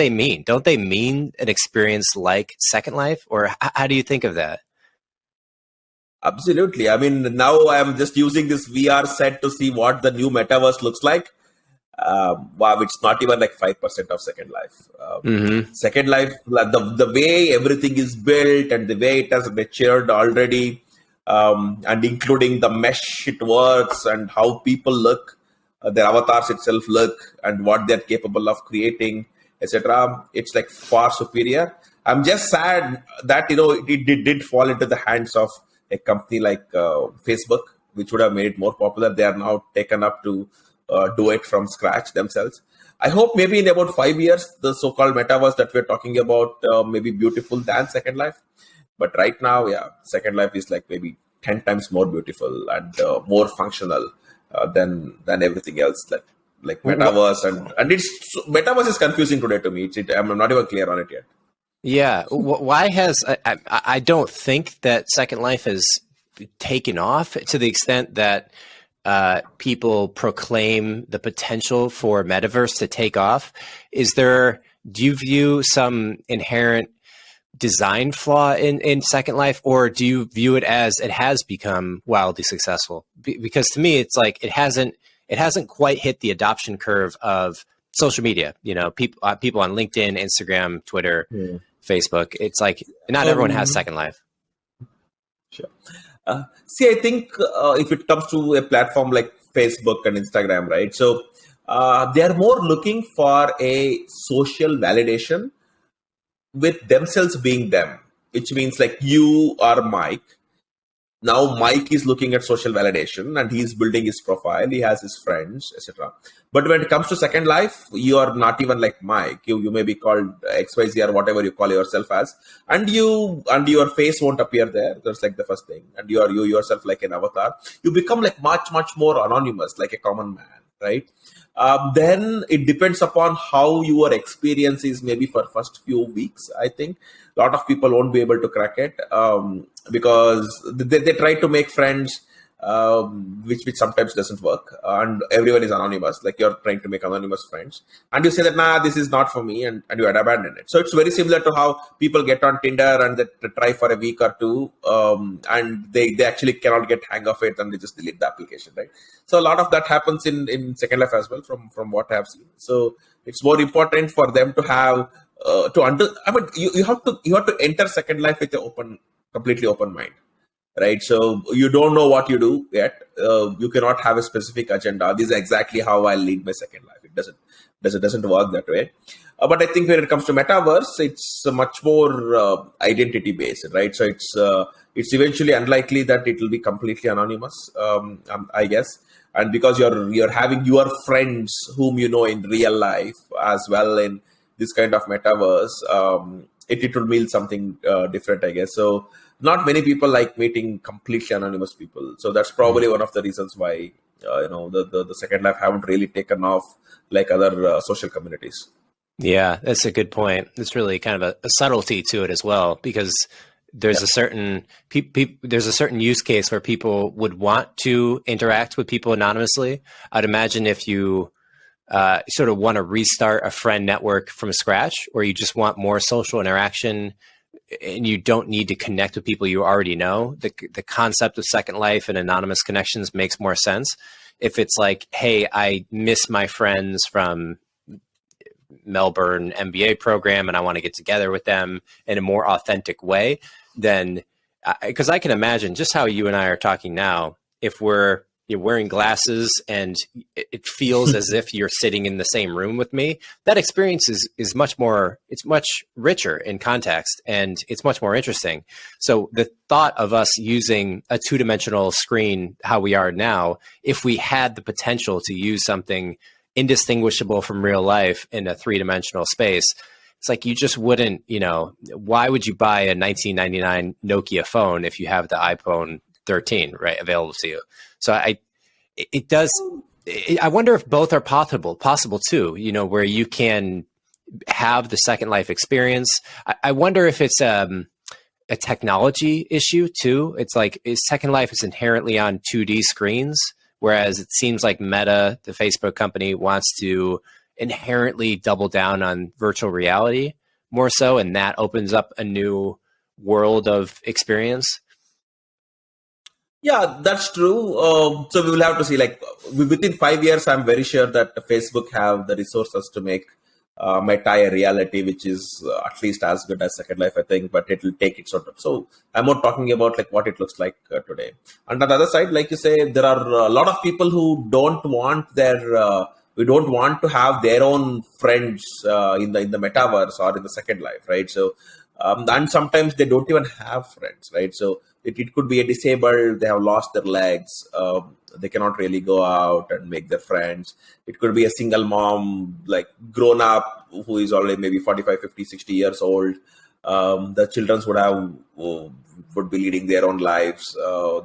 mean? Don't they mean an experience like Second Life, or how do you think of that? Absolutely. Now I'm just using this VR set to see what the new Metaverse looks like. Wow, it's not even like 5% of Second Life. Second Life, the way everything is built and the way it has matured already, and including the mesh it works and how people look, their avatars itself look, and what they're capable of creating, etc. It's like far superior. I'm just sad that it did fall into the hands of a company like Facebook, which would have made it more popular. They are now taken up to do it from scratch themselves. I hope maybe in about 5 years, the so-called Metaverse that we're talking about may be beautiful than Second Life. But right now, Second Life is like maybe 10 times more beautiful and more functional than everything else. Like Metaverse, and Metaverse is confusing today to me. I'm not even clear on it yet. Yeah. Why has I don't think that Second Life has taken off to the extent that people proclaim the potential for Metaverse to take off, do you view some inherent design flaw in SecondLife, or do you view it as it has become wildly successful? Because to me, it's like it hasn't quite hit the adoption curve of social media. People on LinkedIn, Instagram, Twitter, Facebook. It's like not everyone has SecondLife. Sure. See, I think if it comes to a platform like Facebook and Instagram, right? So they are more looking for a social validation with themselves being them, which means like you are Mike. Now Mike is looking at social validation and he's building his profile. He has his friends, etc. But when it comes to SecondLife, you are not even like Mike. You may be called XYZ or whatever you call yourself as, and your face won't appear there. That's like the first thing. And you yourself like an avatar. You become like much more anonymous, like a common man, right? Then it depends upon how your experience is. Maybe for first few weeks, I think a lot of people won't be able to crack it because they try to make friends, which sometimes doesn't work, and everyone is anonymous. Like you're trying to make anonymous friends, and you say that nah, this is not for me, and you abandon it. So it's very similar to how people get on Tinder and they try for a week or two, and they actually cannot get hang of it, and they just delete the application, right? So a lot of that happens in SecondLife as well, from what I have seen. So it's more important for them to have you have to enter SecondLife with an completely open mind, right? So you don't know what you do yet. You cannot have a specific agenda. This is exactly how I lead my SecondLife. It doesn't work that way. But I think when it comes to Metaverse, it's much more identity based, right? So it's eventually unlikely that it will be completely anonymous, I guess. And because you're having your friends whom you know in real life as well in this kind of Metaverse, it will mean something different, I guess. So not many people like meeting completely anonymous people. So that's probably one of the reasons why the SecondLife haven't really taken off like other social communities. Yeah, that's a good point. It's really kind of a subtlety to it as well, because there's a certain there's a certain use case where people would want to interact with people anonymously. I'd imagine if you sort of want to restart a friend network from scratch, or you just want more social interaction and you don't need to connect with people you already know, the concept of SecondLife and anonymous connections makes more sense. If it's like, hey, I miss my friends from Melbourne MBA program and I want to get together with them in a more authentic way, then because I can imagine just how you and I are talking now, if you're wearing glasses and it feels as if you're sitting in the same room with me, that experience is much more, it's much richer in context and it's much more interesting. So the thought of us using a two-dimensional screen, how we are now, if we had the potential to use something indistinguishable from real life in a three-dimensional space, it's like you just wouldn't, why would you buy a 1999 Nokia phone if you have the iPhone 13, right, available to you? So I wonder if both are possible too, where you can have the SecondLife experience. I wonder if it's a technology issue too. It's like SecondLife is inherently on 2D screens, whereas it seems like Meta, the Facebook company, wants to inherently double down on virtual reality more so, and that opens up a new world of experience. Yeah, that's true. So we will have to see. Like within 5 years, I'm very sure that Facebook have the resources to make Meta a reality, which is at least as good as SecondLife, I think. But it will take it sort of. So I'm not talking about like what it looks like today. And on the other side, like you say, there are a lot of people who don't want we don't want to have their own friends in the Metaverse or in the SecondLife, right? So and sometimes they don't even have friends, right? So it could be a disabled, they have lost their legs, they cannot really go out and make their friends. It could be a single mom, like grown up, who is already maybe 45, 50, 60 years old. The children would be leading their own lives.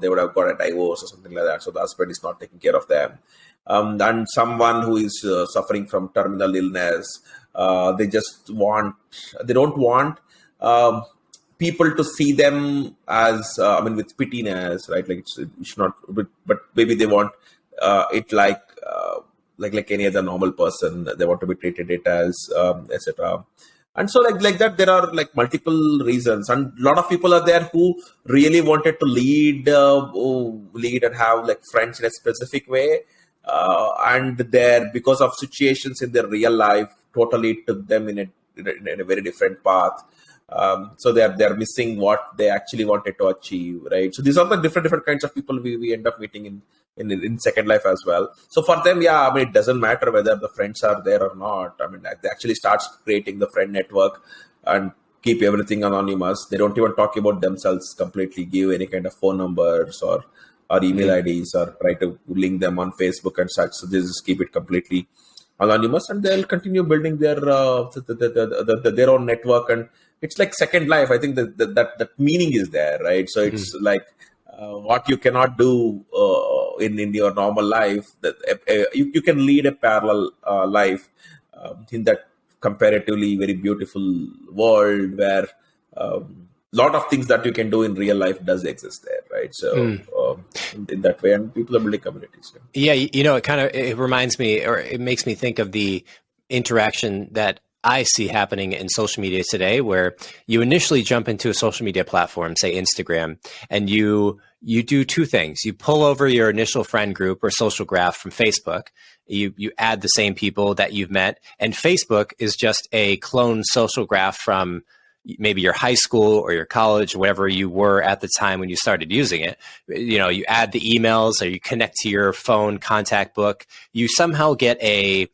They would have got a divorce or something like that. So the husband is not taking care of them. And someone who is suffering from terminal illness, they don't want people to see them as with pittiness, right? Like it's not, but maybe they want it like any other normal person. They want to be treated it as etc. And so like that, there are like multiple reasons, and a lot of people are there who really wanted to lead and have like friends in a specific way, and there, because of situations in their real life, totally took them in a very different path. So they're missing what they actually wanted to achieve, right? So these are the different kinds of people we end up meeting in Second Life as well. So for them, yeah, I mean, it doesn't matter whether the friends are there or not. I mean, they actually start creating the friend network and keep everything anonymous. They don't even talk about themselves completely, give any kind of phone numbers or email IDs, or try to link them on Facebook and such. So they just keep it completely anonymous, and they'll continue building their their own network. And it's like Second Life. I think that meaning is there, right? So it's like what you cannot do in your normal life, that you can lead a parallel life in that comparatively very beautiful world where lot of things that you can do in real life does exist there, right? So in that way, and people are building communities. Yeah, it reminds me, or it makes me think of the interaction that I see happening in social media today, where you initially jump into a social media platform, say Instagram, and you do two things. You pull over your initial friend group or social graph from Facebook. You add the same people that you've met, and Facebook is just a clone social graph from maybe your high school or your college, wherever you were at the time when you started using it. You add the emails, or you connect to your phone contact book. You somehow get a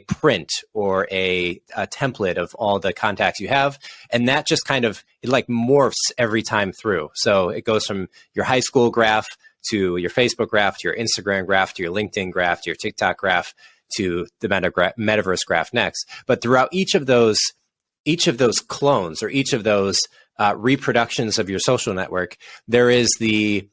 print or a template of all the contacts you have. And that just kind of, it like morphs every time through. So it goes from your high school graph to your Facebook graph, to your Instagram graph, to your LinkedIn graph, to your TikTok graph, to the Metaverse graph next. But throughout each of those clones, or each of those reproductions of your social network, there is the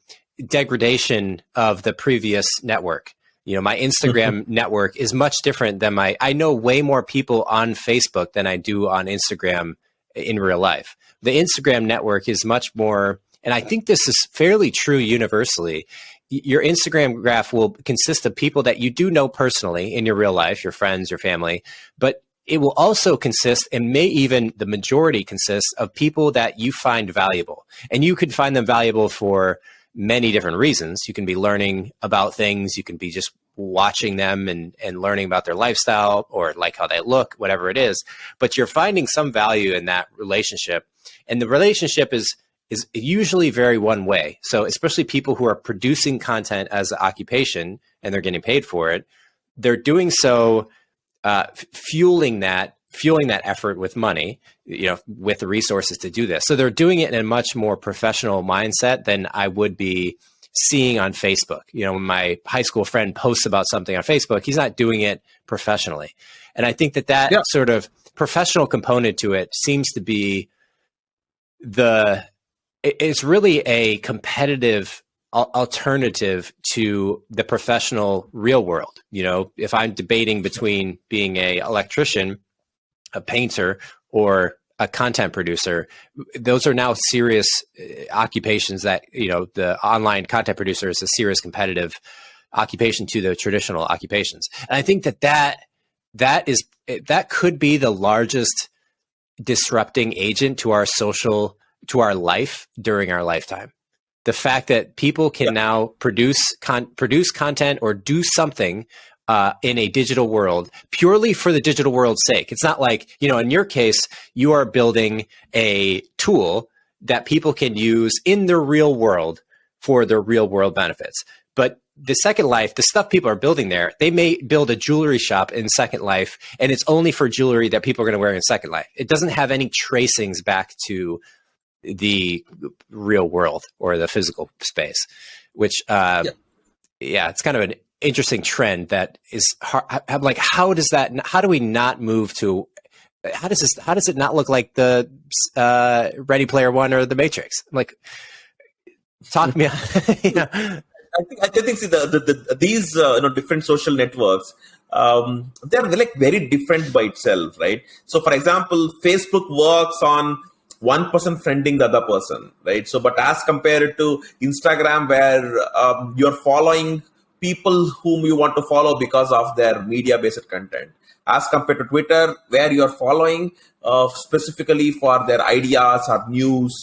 degradation of the previous network. My Instagram network is much different than I know way more people on Facebook than I do on Instagram in real life. The Instagram network is much more, and I think this is fairly true universally. Your Instagram graph will consist of people that you do know personally in your real life, your friends, your family, but it will also consist, and may even the majority consist, of people that you find valuable. And you could find them valuable for many different reasons. You can be learning about things. You can be just watching them and learning about their lifestyle, or like how they look, whatever it is. But you're finding some value in that relationship. And the relationship is usually very one way. So especially people who are producing content as an occupation and they're getting paid for it, they're doing so fueling that effort with money, with the resources to do this. So they're doing it in a much more professional mindset than I would be seeing on Facebook. When my high school friend posts about something on Facebook, he's not doing it professionally. And I think that sort of professional component to it seems to be it's really a competitive alternative to the professional real world. If I'm debating between being a electrician, a painter, or a content producer, those are now serious occupations that, the online content producer is a serious competitive occupation to the traditional occupations. And I think that could be the largest disrupting agent to our life during our lifetime. The fact that people can now produce content or do something in a digital world purely for the digital world's sake. It's not like, in your case, you are building a tool that people can use in the real world for their real world benefits. But the Second Life, the stuff people are building there, they may build a jewelry shop in Second Life, and it's only for jewelry that people are going to wear in Second Life. It doesn't have any tracings back to the real world or the physical space, which, it's kind of an interesting trend that is hard. I'm like, how do we not move to, how does it not look like the Ready Player One or the Matrix? I'm like, talk me. I think see these different social networks, they're like very different by itself, right? So for example, Facebook works on one person friending the other person, right? So but as compared to Instagram, where you're following people whom you want to follow because of their media-based content, as compared to Twitter, where you are following specifically for their ideas or news,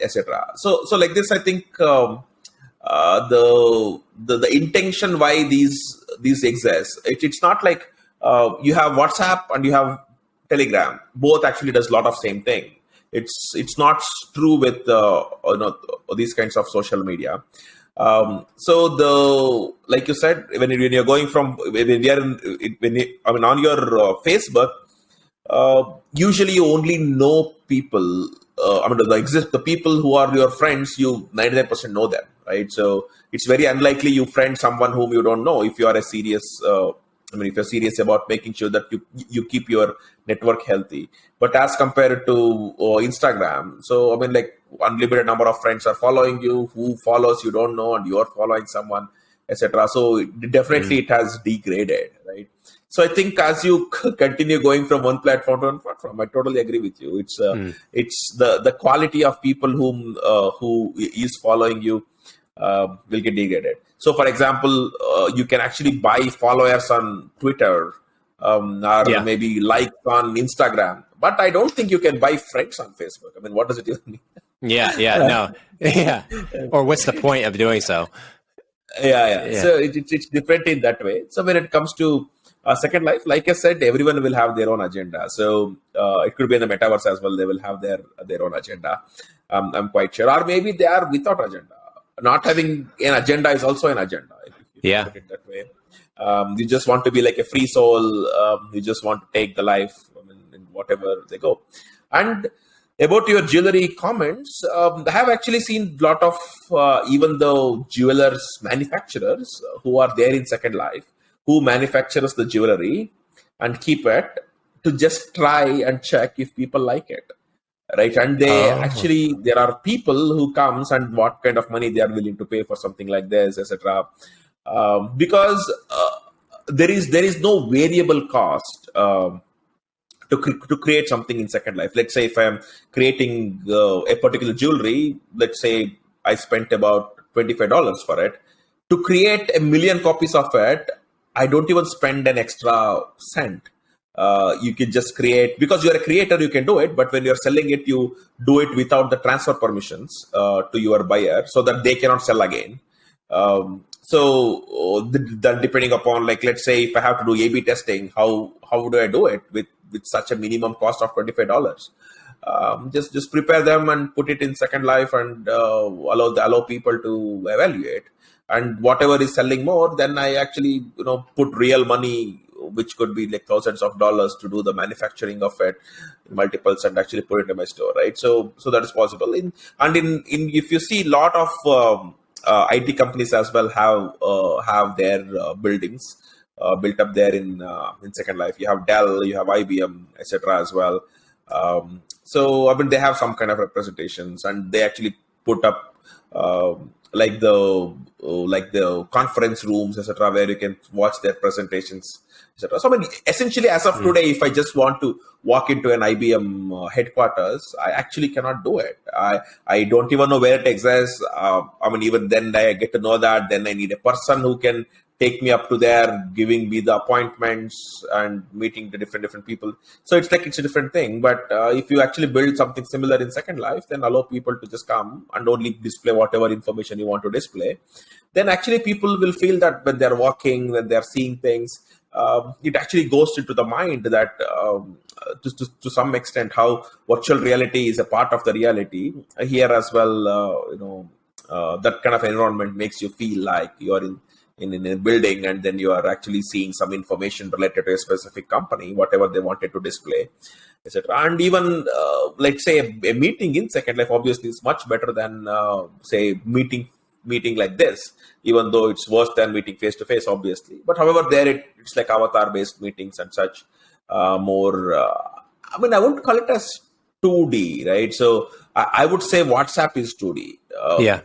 etc. So like this, I think the intention why these exist. It's not like you have WhatsApp and you have Telegram. Both actually does a lot of same thing. It's not true with these kinds of social media. So like you said, when you're going from on your Facebook, usually you only know people. The people who are your friends, you 99% know them, right? So it's very unlikely you friend someone whom you don't know if you are a serious. If you're serious about making sure that you keep your network healthy. But as compared to Instagram, so like unlimited number of friends are following you, who follows you don't know, and you're following someone, etc. So definitely it has degraded, right? So I think as you continue going from one platform to one platform, I totally agree with you. It's the quality of people who is following you will get degraded. So, for example, you can actually buy followers on Twitter or maybe likes on Instagram, but I don't think you can buy friends on Facebook. I mean, what does it even mean? No. Or what's the point of doing so? Yeah. So it's different in that way. So when it comes to Second Life, like I said, everyone will have their own agenda. So it could be in the Metaverse as well. They will have their own agenda. I'm quite sure. Or maybe they are without agenda. Not having an agenda is also an agenda. If you put it that way. You just want to be like a free soul. You just want to take the life in whatever they go. And about your jewelry comments, I have actually seen a lot of even the jewelers manufacturers who are there in Second Life, who manufactures the jewelry and keep it to just try and check if people like it. Right, and there are people who comes and what kind of money they are willing to pay for something like this, etc. Because there is no variable cost to create something in Second Life. Let's say if I am creating a particular jewelry, let's say I spent about $25 for it. To create 1 million copies of it, I don't even spend an extra cent. You can just create, because you're a creator, you can do it. But when you're selling it, you do it without the transfer permissions to your buyer, so that they cannot sell again. So then depending upon, like, let's say if I have to do A/B testing, how do I do it with such a minimum cost of $25? Just prepare them and put it in Second Life and allow people to evaluate. And whatever is selling more, then I actually put real money, which could be like thousands of dollars, to do the manufacturing of it in multiples and actually put it in my store, right? So that is possible. If you see a lot of IT companies as well have their buildings built up there in Second Life. You have Dell, you have IBM, etc. as well. So they have some kind of representations, and they actually put up like the conference rooms, etc., where you can watch their presentations, etc. So essentially, as of today, if I just want to walk into an IBM headquarters, I actually cannot do it. I don't even know where it exists. Even then I get to know that. Then I need a person who can take me up to there, giving me the appointments and meeting the different people. So it's a different thing. But if you actually build something similar in Second Life, then allow people to just come and only display whatever information you want to display. Then actually people will feel that when they're walking, when they're seeing things, it actually goes into the mind that to some extent how virtual reality is a part of the reality. Here as well, that kind of environment makes you feel like you're in a building, and then you are actually seeing some information related to a specific company, whatever they wanted to display, etc. And even let's say a meeting in Second Life obviously is much better than say meeting like this, even though it's worse than meeting face to face, obviously. But however, there it's like avatar based meetings and such. More I wouldn't call it as 2D, right? So I would say WhatsApp is 2D.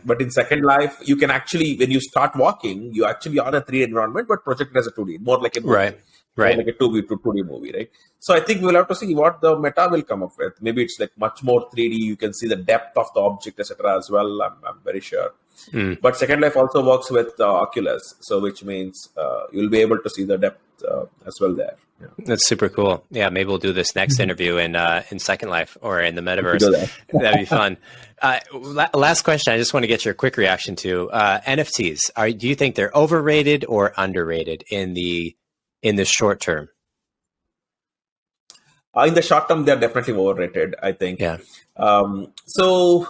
But in Second Life, you can actually, when you start walking, you actually are a 3D environment, but projected as a 2D, more like a movie. Right. More like a 2D movie, right? So I think we'll have to see what the Meta will come up with. Maybe it's like much more 3D. You can see the depth of the object, etc. as well. I'm very sure. But SecondLife also works with Oculus, so which means you'll be able to see the depth as well there. Yeah. That's super cool. Yeah, maybe we'll do this next interview in Second Life or in the We Metaverse. do that. That'd be fun. Last question. I just want to get your quick reaction to NFTs. Do you think they're overrated or underrated in the short term? In the short term, they're definitely overrated, I think. Yeah. So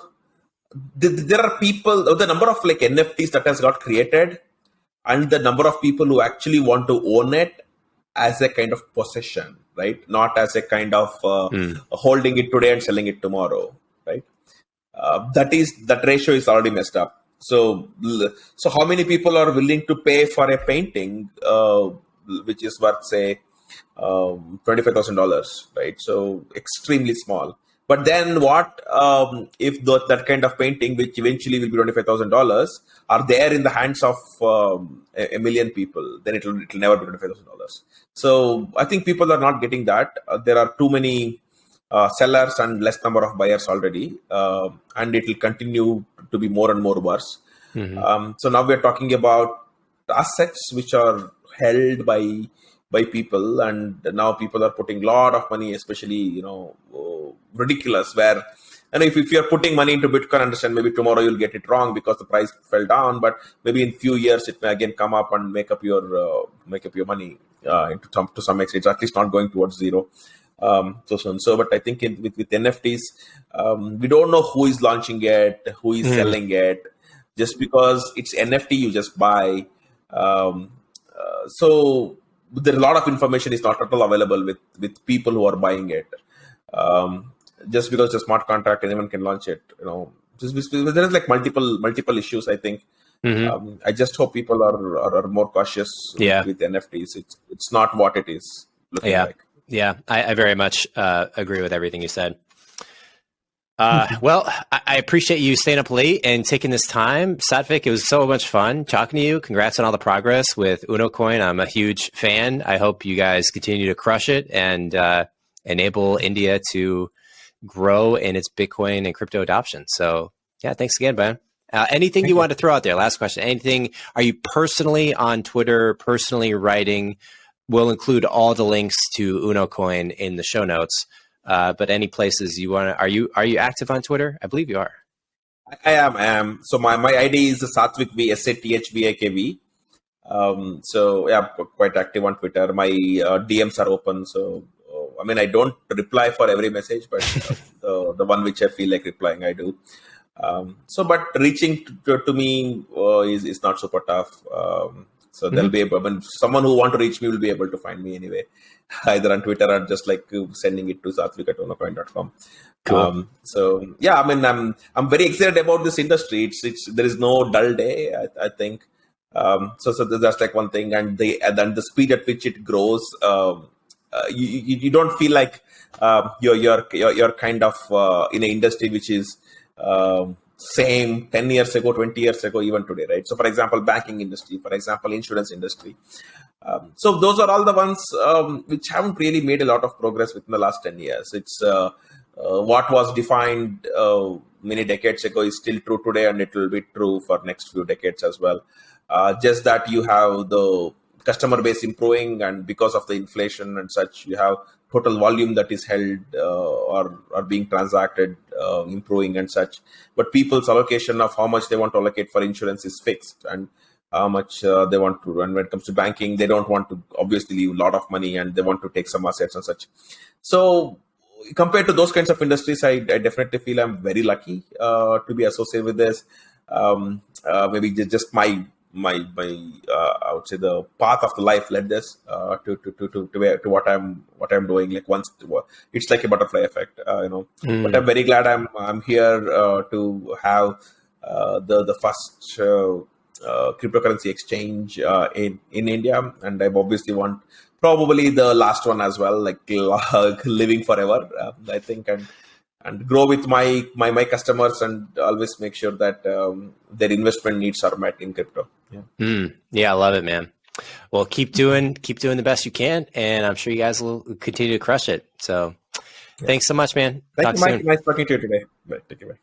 there are people, the number of like NFTs that has got created, and the number of people who actually want to own it as a kind of possession, right? Not as a kind of holding it today and selling it tomorrow, right? That ratio is already messed up. So how many people are willing to pay for a painting, which is worth say $25,000, right? So extremely small. But then what if that kind of painting, which eventually will be $25,000, are there in the hands of a million people? Then it'll never be $25,000. So I think people are not getting that. There are too many sellers and less number of buyers already, and it will continue to be more and more worse. So now we're talking about assets which are held by people, and now people are putting a lot of money, especially ridiculous, where if you're putting money into Bitcoin, understand maybe tomorrow you'll get it wrong because the price fell down, but maybe in few years it may again come up and make up your money to some extent. It's at least not going towards zero so soon. So but I think with NFTs, we don't know who is launching it, who is selling it. Just because it's NFT, you just buy. So there a lot of information is not at all available with people who are buying it. Just because it's a smart contract, anyone can launch it. There is like multiple issues. I think. I just hope people are more cautious with NFTs. It's not what it is looking like. Yeah, I very much agree with everything you said. Well, I appreciate you staying up late and taking this time. Sathvik, it was so much fun talking to you. Congrats on all the progress with Unocoin. I'm a huge fan. I hope you guys continue to crush it and enable India to grow in its Bitcoin and crypto adoption. So yeah, thanks again, Ben. Anything you want to throw out there? Last question. Anything, are you personally on Twitter, personally writing? We'll include all the links to Unocoin in the show notes. But any places you want to, are you active on Twitter? I believe you are. I am. So my ID is Sathvik V, SATHVIKV. So yeah, I'm quite active on Twitter. My DMs are open. So I don't reply for every message, but the one which I feel like replying, I do. But reaching to me is not super tough. So they'll be able, someone who want to reach me will be able to find me anyway, either on Twitter or just like sending it to sathvik@unocoin.com. Cool. So yeah, I'm very excited about this industry. There is no dull day, I think. So that's like one thing, and the speed at which it grows, you don't feel like you're kind of in an industry which is same 10 years ago, 20 years ago, even today, right? So for example, banking industry, for example, insurance industry. So those are all the ones which haven't really made a lot of progress within the last 10 years. It's what was defined many decades ago is still true today, and it will be true for next few decades as well. Just that you have the customer base improving, and because of the inflation and such, you have total volume that is held or being transacted improving and such. But people's allocation of how much they want to allocate for insurance is fixed, and how much they want to. And when it comes to banking, they don't want to obviously leave a lot of money, and they want to take some assets and such. So compared to those kinds of industries, I definitely feel I'm very lucky to be associated with this. Maybe just my I would say the path of the life led this to what I'm doing. Like once it's like a butterfly effect, But I'm very glad I'm here to have the first cryptocurrency exchange in India, and I obviously want probably the last one as well, like living forever. I think and grow with my customers, and always make sure that their investment needs are met in crypto. Yeah, I love it, man. Well, keep doing the best you can, and I'm sure you guys will continue to crush it. So, thanks so much, man. Thank you, Mike. Nice talking to you today. Bye. Take care. Bye.